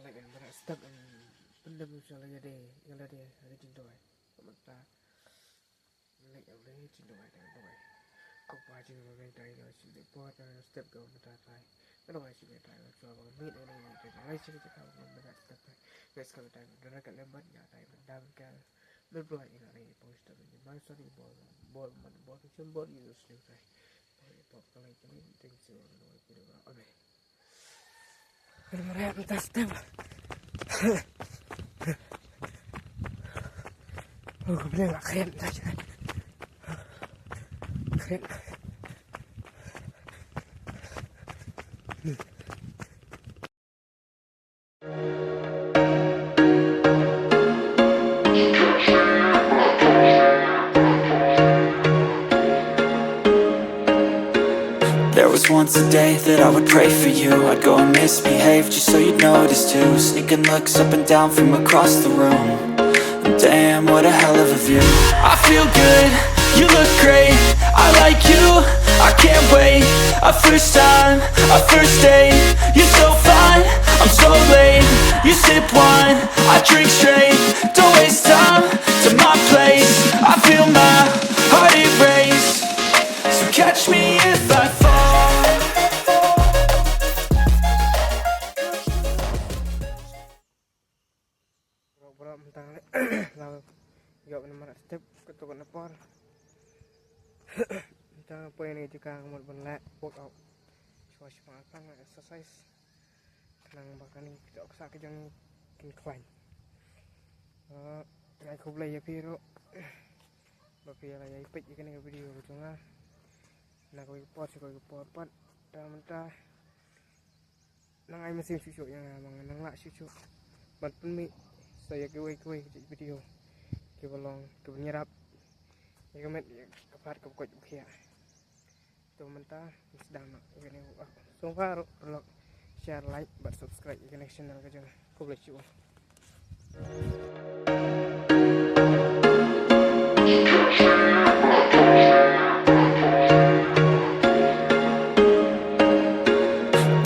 like I'm stuck in pandemic yalade ada jindoi Mynta like every jindoi kok baji ngomong tadi lo sih buat step go Mynta try kalau masih kita try coba meet orang yang kita lagi kita kau Mynta step guys kalau try dengan kat lembat ya try mendam kan berbuat ini hari poster ini masa di bol symbol itu sih try pop kalau ini things you know kita oke mareh Mynta step khublei nggak keren saja keren There was once a day that I would pray for you. I'd go and misbehave just so you'd notice too. Sneaking looks up and down from across the room. And damn, what a hell of a view. I feel good, you look great, I like you, I can't wait. A first time, a first date. You're so fine, I'm so late. You sip wine, I drink straight. Don't waste time to my place. I feel my heart erase. So catch me if I fall. tentang lalu juga benar step ketuk nepor tentang apa ini juga mau benar workout suas makan exercise tenang bahkan ini kita oksa kejang incline ngai khublei ya piro bapi lah ya ipet ikan ini video cuma nak kau pot dan mentah nang ai mesin susu yang nang lak susu bat pun saya kue video kita long kita nyerap ya kemet kepat kekot kia tu Mynta sedang nak ini so far perlu share like but subscribe ini channel kerja khublei shibun.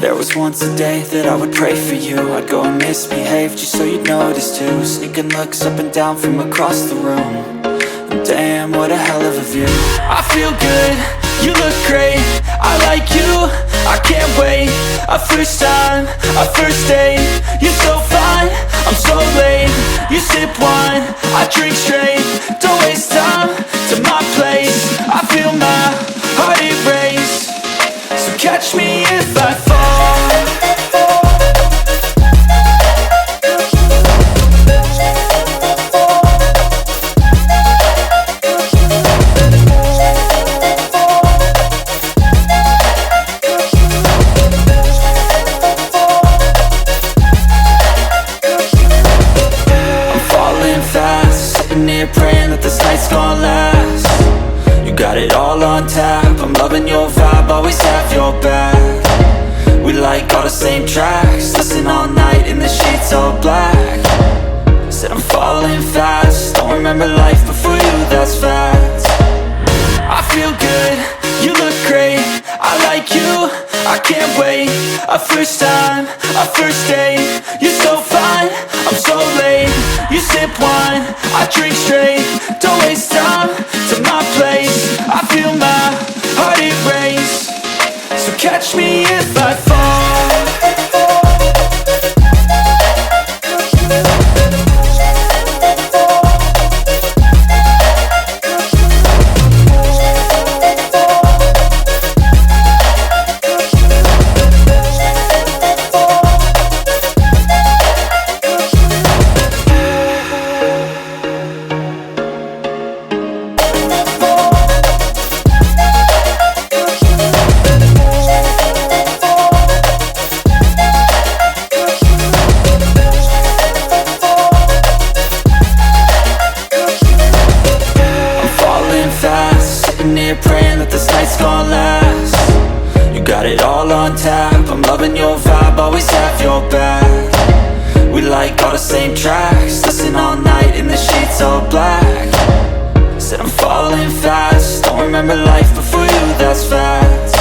There was once a day that I would pray for you. I'd go and misbehave just so you'd notice too. Sneaking looks up and down from across the room. And damn, what a hell of a view. I feel good, you look great, I like you, I can't wait. A first time, a first date. You're so fine, I'm so late. You sip wine, I drink straight. Don't waste time to my place. I feel my heart erase. So catch me if I fall. Praying that this night's gonna last. You got it all on tap, I'm loving your vibe, always have your back. We like all the same tracks, listen all night in the sheets all black. Said I'm falling fast, don't remember life before you, that's fact. I feel good, you look great, I like you, I can't wait. A first time, a first date. You're so fine, I'm so late. You sip wine, I drink straight. Don't waste time to my place. I feel my heart erase. So catch me if I fall. Praying that this night's gonna last. You got it all on tap, I'm loving your vibe, always have your back. We like all the same tracks, listen all night in the sheets all black. Said I'm falling fast, don't remember life before you, that's fact.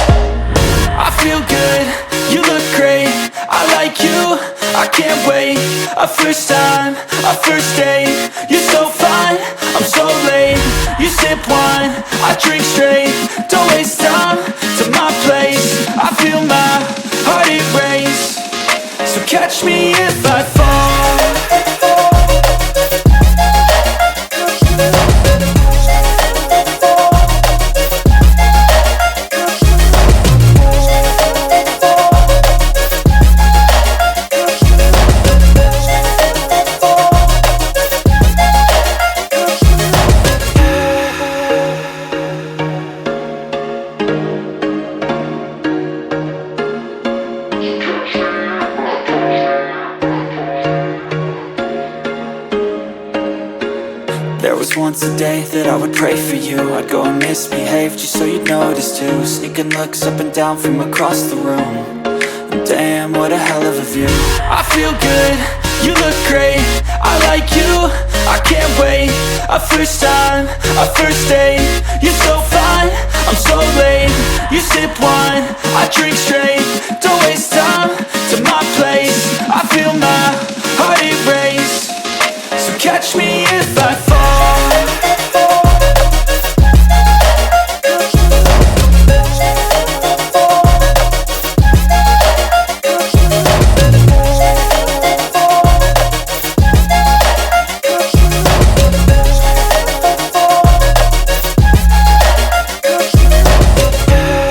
I feel good, you look great, I like a first time, a first date. You're so fine, I'm so late. You sip wine, I drink straight. Don't waste time to my place. I feel my heart erase. So catch me if I fall. There was once a day that I would pray for you. I'd go and misbehave just so you'd notice too. Sneaking looks up and down from across the room. And damn, what a hell of a view. I feel good, you look great. I like you, I can't wait. A first time, a first date. You're so fine, I'm so late. You sip wine, I drink straight. Don't waste time to my place. I feel my heart erase. So catch me if I fall.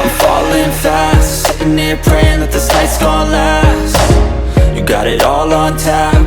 I'm falling fast, sitting here praying that this night's gonna last. You got it all on tap,